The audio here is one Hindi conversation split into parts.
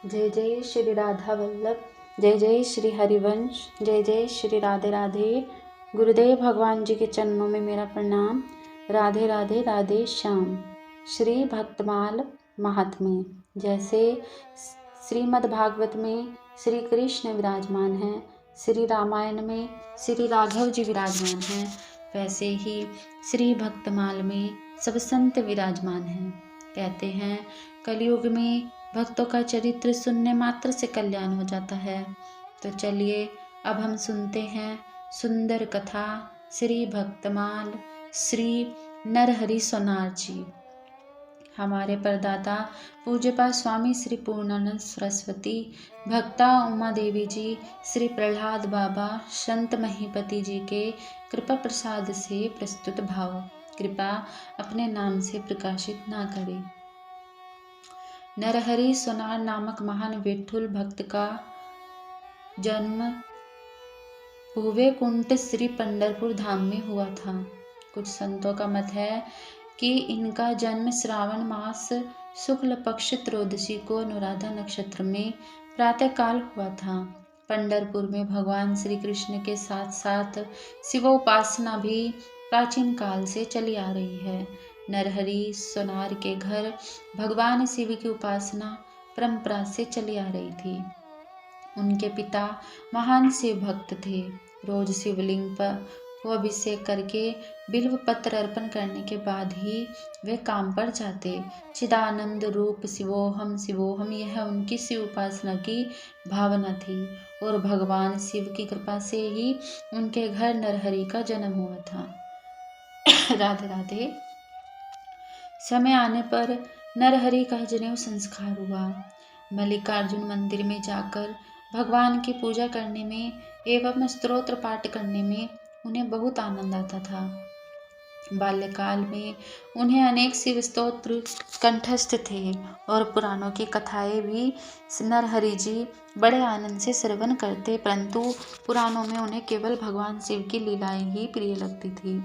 जय जय श्री राधा वल्लभ, जय जय श्री हरिवंश, जय जय श्री राधे राधे। गुरुदेव भगवान जी के चरणों में मेरा प्रणाम। राधे राधे राधे श्याम। श्री भक्तमाल महात्म्य। जैसे श्रीमद् भागवत में श्री कृष्ण विराजमान हैं, श्री रामायण में श्री राघव जी विराजमान हैं, वैसे ही श्री भक्तमाल में सब संत विराजमान हैं। कहते हैं कलयुग में भक्तों का चरित्र सुनने मात्र से कल्याण हो जाता है। तो चलिए अब हम सुनते हैं सुंदर कथा श्री भक्तमाल श्री नरहरि सोनार जी। हमारे परदाता पूज्यपाद स्वामी श्री पूर्णानंद सरस्वती, भक्ता उमा देवी जी, श्री प्रहलाद बाबा, संत महीपति जी के कृपा प्रसाद से प्रस्तुत भाव कृपा अपने नाम से प्रकाशित ना करें। नरहरि सोनार नामक महान विठुल भक्त का जन्म भुवे कुंट श्री पंढरपुर धाम में हुआ था। कुछ संतों का मत है कि इनका जन्म श्रावण मास शुक्ल पक्ष त्रयोदशी को अनुराधा नक्षत्र में प्रातःकाल हुआ था। पंढरपुर में भगवान श्री कृष्ण के साथ साथ शिवोपासना भी प्राचीन काल से चली आ रही है। नरहरि सोनार के घर भगवान शिव की उपासना परंपरा से चली आ रही थी। उनके पिता महान शिव भक्त थे। रोज शिवलिंग पर को अभिषेक करके बिल्व पत्र अर्पण करने के बाद ही वे काम पर जाते। चिदानंद रूप शिवोहम यह उनकी शिव उपासना की भावना थी और भगवान शिव की कृपा से ही उनके घर नरहरि का जन्म हुआ था। राधे राधे। समय आने पर नरहरि का जनेऊ संस्कार हुआ। मल्लिकार्जुन मंदिर में जाकर भगवान की पूजा करने में एवं स्तोत्र पाठ करने में उन्हें बहुत आनंद आता था। बाल्यकाल में उन्हें अनेक शिव स्तोत्र कंठस्थ थे और पुराणों की कथाएं भी नरहरि जी बड़े आनंद से श्रवण करते, परंतु पुराणों में उन्हें केवल भगवान शिव की लीलाएं ही प्रिय लगती थी।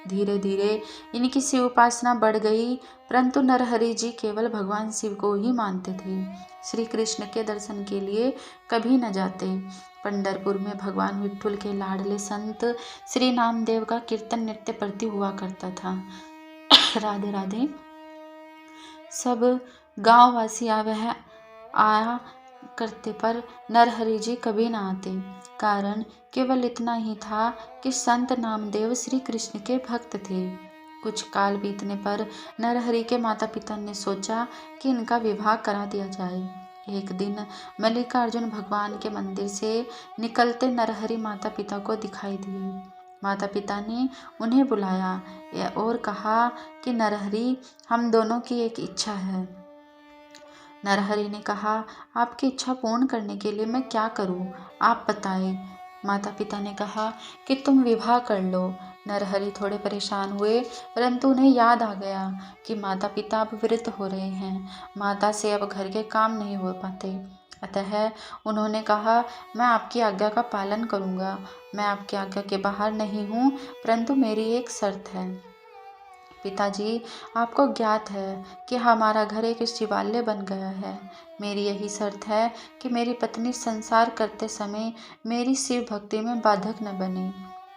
धीरे धीरे इनकी शिव उपासना बढ़ गई, परंतु नरहरि जी केवल भगवान शिव को ही मानते थे। श्री कृष्ण के दर्शन के लिए कभी न जाते। पंढरपुर में भगवान विठुल के लाडले संत श्री नामदेव का कीर्तन नृत्य प्रति हुआ करता था। राधे राधे। सब गांववासी आया करते पर नरहरि जी कभी न आते। कारण केवल इतना ही था कि संत नामदेव श्री कृष्ण के भक्त थे। कुछ काल बीतने पर नरहरि के माता पिता ने सोचा कि इनका विवाह करा दिया जाए। एक दिन मल्लिकार्जुन भगवान के मंदिर से निकलते नरहरि माता पिता को दिखाई दिए। माता पिता ने उन्हें बुलाया और कहा कि नरहरि, हम दोनों की एक इच्छा है। नरहरि ने कहा, आपकी इच्छा पूर्ण करने के लिए मैं क्या करूं, आप बताएं। माता पिता ने कहा कि तुम विवाह कर लो। नरहरि थोड़े परेशान हुए, परंतु उन्हें याद आ गया कि माता पिता अब वृद्ध हो रहे हैं, माता से अब घर के काम नहीं हो पाते। अतः उन्होंने कहा, मैं आपकी आज्ञा का पालन करूंगा। मैं आपकी आज्ञा के बाहर नहीं हूँ, परंतु मेरी एक शर्त है। पिताजी, आपको ज्ञात है कि हमारा घर एक शिवालय बन गया है। मेरी यही शर्त है कि मेरी पत्नी संसार करते समय मेरी शिव भक्ति में बाधक न बने।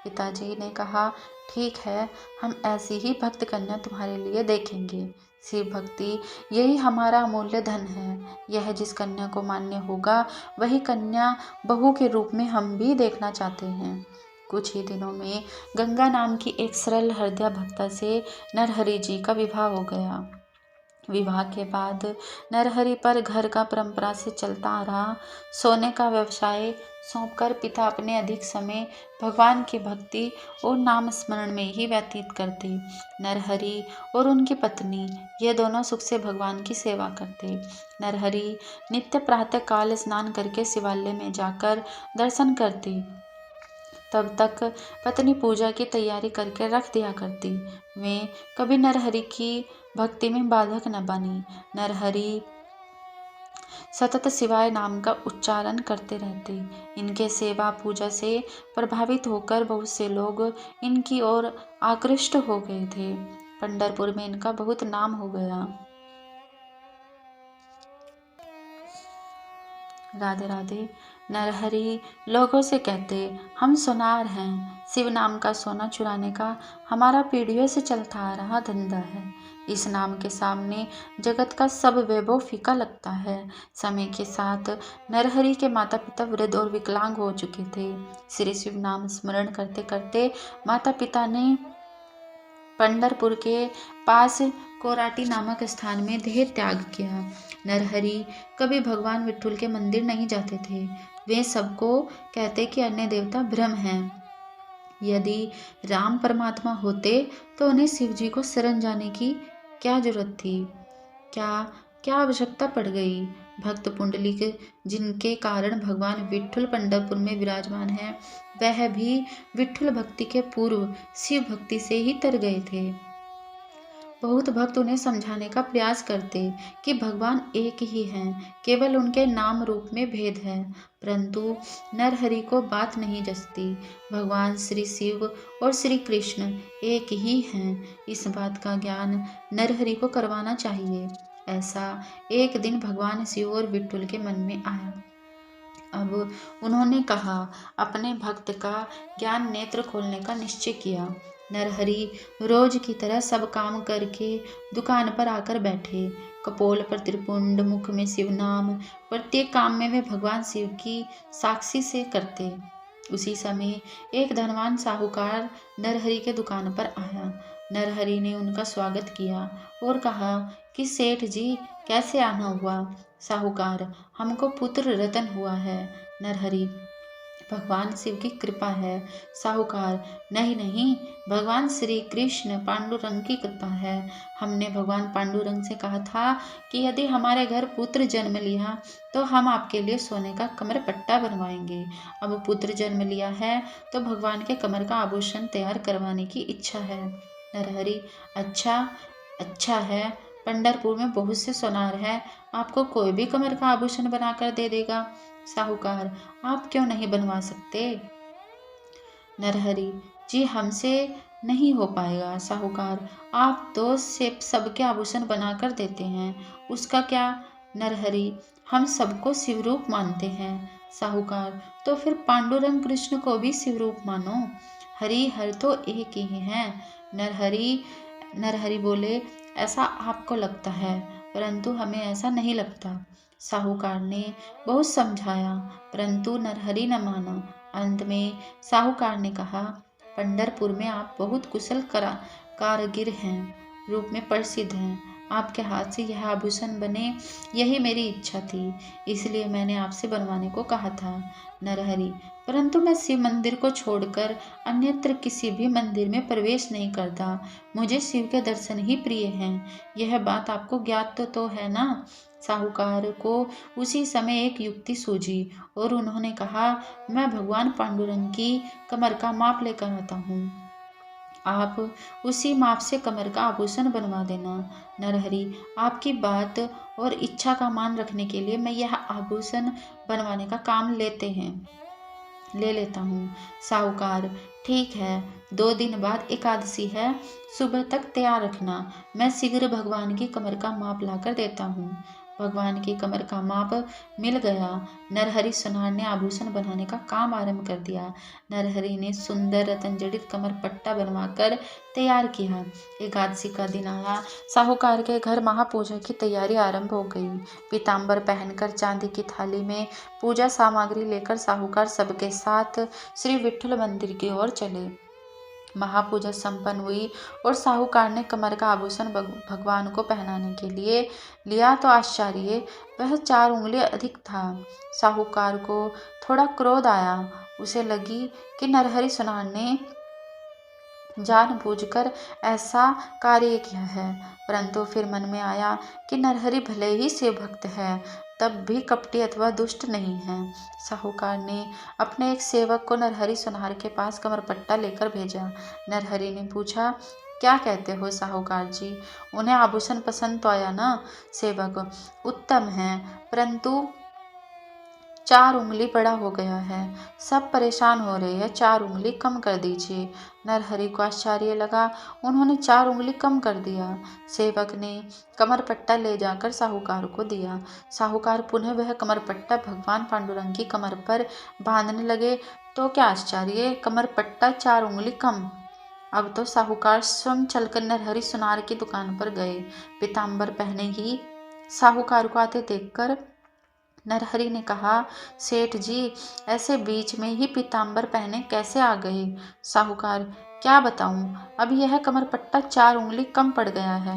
पिताजी ने कहा, ठीक है, हम ऐसी ही भक्त कन्या तुम्हारे लिए देखेंगे। शिव भक्ति यही हमारा अमूल्य धन है। यह जिस कन्या को मान्य होगा वही कन्या बहू के रूप में हम भी देखना चाहते हैं। कुछ ही दिनों में गंगा नाम की एक सरल हृदय भक्ता से नरहरि जी का विवाह हो गया। विवाह के बाद नरहरि पर घर का परंपरा से चलता आ रहा सोने का व्यवसाय सौंपकर पिता अपने अधिक समय भगवान की भक्ति और नाम स्मरण में ही व्यतीत करते। नरहरि और उनकी पत्नी ये दोनों सुख से भगवान की सेवा करते। नरहरि नित्य प्रातः काल स्नान करके शिवालय में जाकर दर्शन करते। तब तक पत्नी पूजा की तैयारी करके रख दिया करती। वे कभी नरहरि की भक्ति में बाधक न बनी। नरहरि सतत शिवाय नाम का उच्चारण करते रहते। इनके सेवा पूजा से प्रभावित होकर बहुत से लोग इनकी ओर आकृष्ट हो गए थे। पंढरपुर में इनका बहुत नाम हो गया। राधे राधे। नरहरि लोगों से कहते, हम सोनार हैं। शिव नाम का सोना चुराने का हमारा पीढ़ियों से चलता आ रहा धंधा है। इस नाम के सामने जगत का सब वैभव फीका लगता है। समय के साथ नरहरि के माता पिता वृद्ध और विकलांग हो चुके थे। श्री शिव नाम स्मरण करते करते माता पिता ने पंढरपुर के पास कोराटी नामक स्थान में देह त्याग किया। नरहरि कभी भगवान विठ्ठल के मंदिर नहीं जाते थे। वे सबको कहते कि अन्य देवता भ्रम हैं। यदि राम परमात्मा होते तो उन्हें शिव जी को शरण जाने की क्या जरूरत थी? क्या आवश्यकता पड़ गई? भक्त पुंडलिक जिनके कारण भगवान विठ्ठल पंढरपुर में विराजमान है, वह भी विठ्ठल भक्ति के पूर्व शिव भक्ति से ही तर गए थे। बहुत भक्त उन्हें समझाने का प्रयास करते कि भगवान एक ही हैं, केवल उनके नाम रूप में भेद है, परंतु नरहरि को बात नहीं जचती। भगवान श्री शिव और श्री कृष्ण एक ही हैं, इस बात का ज्ञान नरहरि को करवाना चाहिए। ऐसा एक दिन भगवान शिव और विठ्ठल के मन में आया। अब उन्होंने कहा, अपने भक्त का ज्ञान नेत्र खोलने का निश्चय किया। नरहरि रोज की तरह सब काम करके दुकान पर आकर बैठे। कपोल पर त्रिपुंड, मुख में शिव नाम, प्रत्येक काम में वे भगवान शिव की साक्षी से करते। उसी समय एक धनवान साहूकार नरहरि के दुकान पर आया। नरहरि ने उनका स्वागत किया और कहा कि सेठ जी, कैसे आना हुआ? साहूकार, हमको पुत्र रतन हुआ है। नरहरि, भगवान शिव की कृपा है। साहूकार, नहीं नहीं, भगवान श्री कृष्ण पांडुरंग की कृपा है। हमने भगवान पांडुरंग से कहा था कि यदि हमारे घर पुत्र जन्म लिया तो हम आपके लिए सोने का कमर पट्टा बनवाएंगे। अब पुत्र जन्म लिया है तो भगवान के कमर का आभूषण तैयार करवाने की इच्छा है। नरहरि, अच्छा है, पंढरपुर में बहुत से सोनार है, आपको कोई भी कमर का आभूषण बनाकर दे देगा। साहूकार, आप क्यों नहीं बनवा सकते? नरहरि जी, हमसे नहीं हो पाएगा। साहूकार, आप तो सबके आभूषण बनाकर देते हैं, उसका क्या? नरहरि, हम सबको शिवरूप मानते हैं। साहूकार, तो फिर पांडुरंग कृष्ण को भी शिवरूप मानो, हरि हर तो एक ही हैं। नरहरि बोले, ऐसा आपको लगता है, परंतु हमें ऐसा नहीं लगता। साहूकार ने बहुत समझाया, परंतु नरहरि न माना। अंत में साहूकार ने कहा, पंढरपुर में आप बहुत कुशल कारीगर हैं, रूप में प्रसिद्ध हैं, आपके हाथ से यह आभूषण बने, यही मेरी इच्छा थी, इसलिए मैंने आपसे बनवाने को कहा था। नरहरि, परंतु मैं शिव मंदिर को छोड़कर अन्यत्र किसी भी मंदिर में प्रवेश नहीं करता। मुझे शिव के दर्शन ही प्रिय हैं, यह बात आपको ज्ञात तो है ना? साहूकार को उसी समय एक युक्ति सूझी और उन्होंने कहा, मैं भगवान पांडुरंग की कमर का माप लेकर आता हूँ, आप उसी माप से कमर का आभूषण बनवा देना। नरहरि, आपकी बात और इच्छा का मान रखने के लिए मैं यह आभूषण बनवाने का काम ले लेता हूँ। साहूकार, ठीक है, 2 दिन बाद एकादशी है, सुबह तक तैयार रखना, मैं शीघ्र भगवान की कमर का माप लाकर देता हूँ। भगवान की कमर का माप मिल गया। नरहरि सोनार ने आभूषण बनाने का काम आरंभ कर दिया। नरहरि ने सुंदर रतन जड़ित कमर पट्टा बनवाकर तैयार किया। एकादशी का दिन आया। साहूकार के घर महापूजा की तैयारी आरंभ हो गई। पीताम्बर पहनकर चांदी की थाली में पूजा सामग्री लेकर साहूकार सबके साथ श्री विठ्ठल मंदिर की ओर चले। महापूजा संपन्न हुई और साहूकार ने कमर का आभूषण भगवान को पहनाने के लिए लिया तो आश्चर्य, वह 4 उंगली अधिक था। साहूकार को थोड़ा क्रोध आया। उसे लगी कि नरहरि सोनार ने जानबूझकर ऐसा कार्य किया है, परंतु फिर मन में आया कि नरहरि भले ही शिव भक्त है, तब भी कपटी अथवा दुष्ट नहीं है। साहूकार ने अपने एक सेवक को नरहरि सोनार के पास कमरपट्टा लेकर भेजा। नरहरि ने पूछा, क्या कहते हो साहूकार जी, उन्हें आभूषण पसंद तो आया ना? सेवक, उत्तम है, परंतु 4 उंगली बड़ा हो गया है। सब परेशान हो रहे हैं, 4 उंगली कम कर दीजिए। नरहरि को आश्चर्य लगा। उन्होंने 4 उंगली कम कर दिया। सेवक ने कमरपट्टा ले जाकर साहूकार को दिया। साहूकार पुनः वह कमरपट्टा भगवान पांडुरंग की कमर पर बांधने लगे। तो क्या आश्चर्य, कमरपट्टा 4 उंगली कम। अब तो साहूकार स्वयं चलकर नरहरि सुनार की दुकान पर गए। पीताम्बर पहने ही साहूकार को आते देखकर नरहरि ने कहा, सेठ जी, ऐसे बीच में ही पीताम्बर पहने कैसे आ गए? साहूकार, क्या बताऊं, अब यह कमरपट्टा 4 उंगली कम पड़ गया है।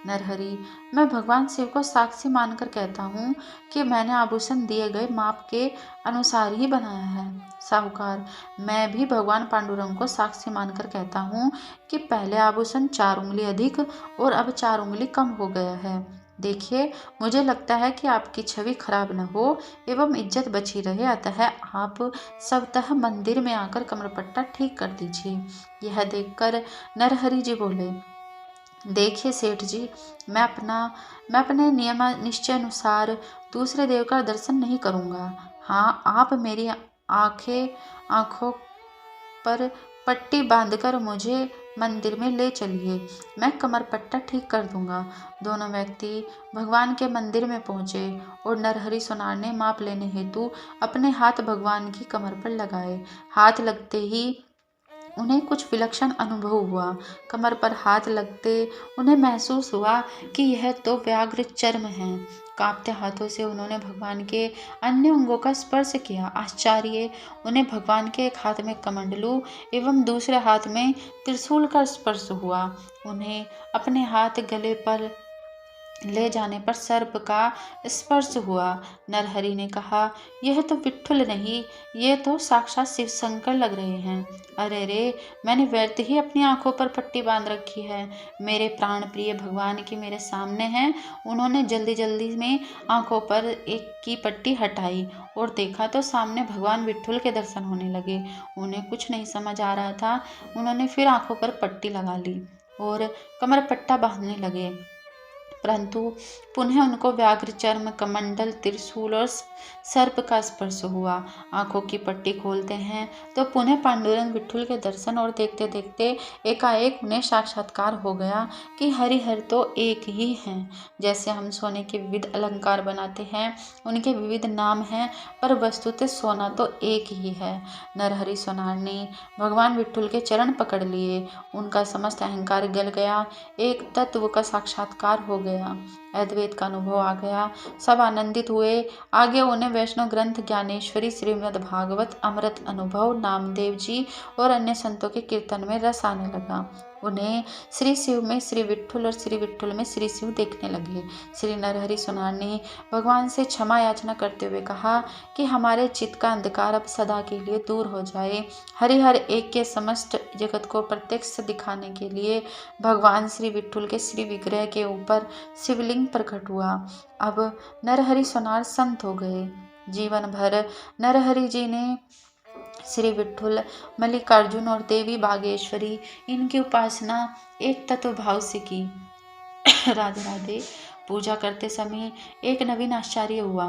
नरहरि, मैं भगवान शिव को साक्षी मानकर कहता हूँ कि मैंने आभूषण दिए गए माप के अनुसार ही बनाया है। साहूकार, मैं भी भगवान पांडुरंग को साक्षी मानकर कहता हूँ कि पहले आभूषण 4 उंगली अधिक और अब 4 उंगली कम हो गया है। देखिए, मुझे लगता है कि आपकी छवि खराब न हो एवं इज्जत बची रहे, अतः आप स्वतः मंदिर में आकर कमरपट्टा ठीक कर दीजिए। यह देखकर नरहरि जी बोले, देखिए सेठ जी, मैं अपने नियम निश्चय अनुसार दूसरे देव का दर्शन नहीं करूँगा। हाँ, आप मेरी आँखों पर पट्टी बांधकर मुझे मंदिर में ले चलिए, मैं कमरपट्टा ठीक कर दूंगा। दोनों व्यक्ति भगवान के मंदिर में पहुंचे और नरहरि सोनार ने माप लेने हेतु अपने हाथ भगवान की कमर पर लगाए। हाथ लगते ही उन्हें कुछ विलक्षण अनुभव हुआ। कमर पर हाथ लगते उन्हें महसूस हुआ कि यह तो व्याघ्र चर्म है। कांपते हाथों से उन्होंने भगवान के अन्य अंगों का स्पर्श किया। आश्चर्य, उन्हें भगवान के एक हाथ में कमंडलू एवं दूसरे हाथ में त्रिशूल का स्पर्श हुआ। उन्हें अपने हाथ गले पर ले जाने पर सर्प का स्पर्श हुआ। नरहरि ने कहा, यह तो विट्ठल नहीं, ये तो साक्षात शिव शंकर लग रहे हैं। अरे रे, मैंने व्यर्थ ही अपनी आंखों पर पट्टी बांध रखी है। मेरे प्राण प्रिय भगवान की मेरे सामने हैं। उन्होंने जल्दी जल्दी में आंखों पर एक की पट्टी हटाई और देखा तो सामने भगवान विट्ठल के दर्शन होने लगे। उन्हें कुछ नहीं समझ आ रहा था। उन्होंने फिर आंखों पर पट्टी लगा ली और कमरपट्टा बांधने लगे, परंतु पुनः उनको व्याघ्र चर्म, कमंडल, त्रिशूल और सर्प का स्पर्श हुआ। आंखों की पट्टी खोलते हैं तो पुनः पांडुरंग विट्ठल के दर्शन और देखते देखते एकाएक उन्हें साक्षात्कार हो गया कि हरिहर तो एक ही हैं। जैसे हम सोने के विविध अलंकार बनाते हैं, उनके विविध नाम हैं, पर वस्तुतः सोना तो एक ही है। नरहरि सोनार ने भगवान विट्ठल के चरण पकड़ लिए। उनका समस्त अहंकार गल गया। एक तत्व का साक्षात्कार हो गया, अद्वैत का अनुभव आ गया। सब आनंदित हुए। आगे उन्हें वैष्णव ग्रंथ ज्ञानेश्वरी, श्रीमद् भागवत, अमृत अनुभव, नामदेव जी और अन्य संतों के कीर्तन में रस आने लगा। उन्हें श्री शिव में श्री विट्ठल और श्री विट्ठल में श्री शिव देखने लगे। श्री नरहरि सोनार ने भगवान से क्षमा याचना करते हुए कहा कि हमारे चित्त का अंधकार अब सदा के लिए दूर हो जाए। हरिहर एक के समस्त जगत को प्रत्यक्ष दिखाने के लिए भगवान श्री विट्ठल के श्री विग्रह के ऊपर शिवलिंग प्रकट हुआ। अब नरहरि सोनार संत हो गए। जीवन भर नरहरि जी ने श्री विट्ठल, मल्लिकार्जुन और देवी बागेश्वरी, इनकी उपासना एक तत्व भाव से की। राधे राधे। पूजा करते समय एक नवीन आश्चर्य हुआ।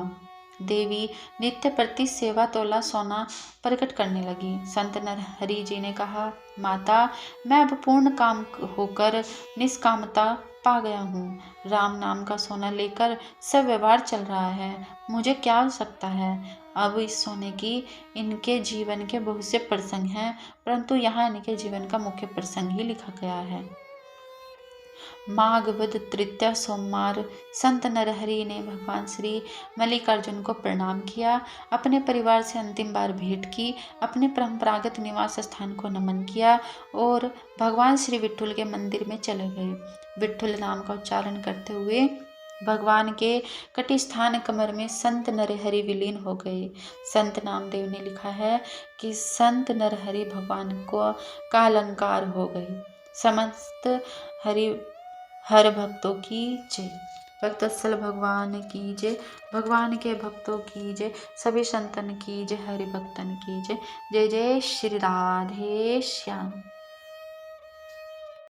देवी नित्य प्रति सेवा तोला सोना प्रकट करने लगी। संत नरहरि जी ने कहा, माता, मैं अब पूर्ण काम होकर निष्कामता पा गया हूँ। राम नाम का सोना लेकर सब व्यवहार चल रहा है। मुझे क्या आवश्यकता है? अब इस सोने की इनके जीवन के बहुत से प्रसंग हैं, परंतु यहाँ इनके जीवन का मुख्य प्रसंग ही लिखा गया है। माघ वद तृतीया सोमवार संत नरहरि ने भगवान श्री मल्लिकार्जुन को प्रणाम किया, अपने परिवार से अंतिम बार भेंट की, अपने परंपरागत निवास स्थान को नमन किया और भगवान श्री विट्ठल के मंदिर में चले गए। विट्ठल नाम का उच्चारण करते हुए भगवान के कटी स्थान कमर में संत नरहरि विलीन हो गए। संत नामदेव ने लिखा है कि संत नरहरि भगवान को का अलंकार हो गए। समस्त हर भक्तों की जय। भक्तवत्सल भगवान की जय। भगवान के भक्तों की जय। सभी संतन की जय। हरि भक्तन की जय। जय जय श्री राधे श्याम।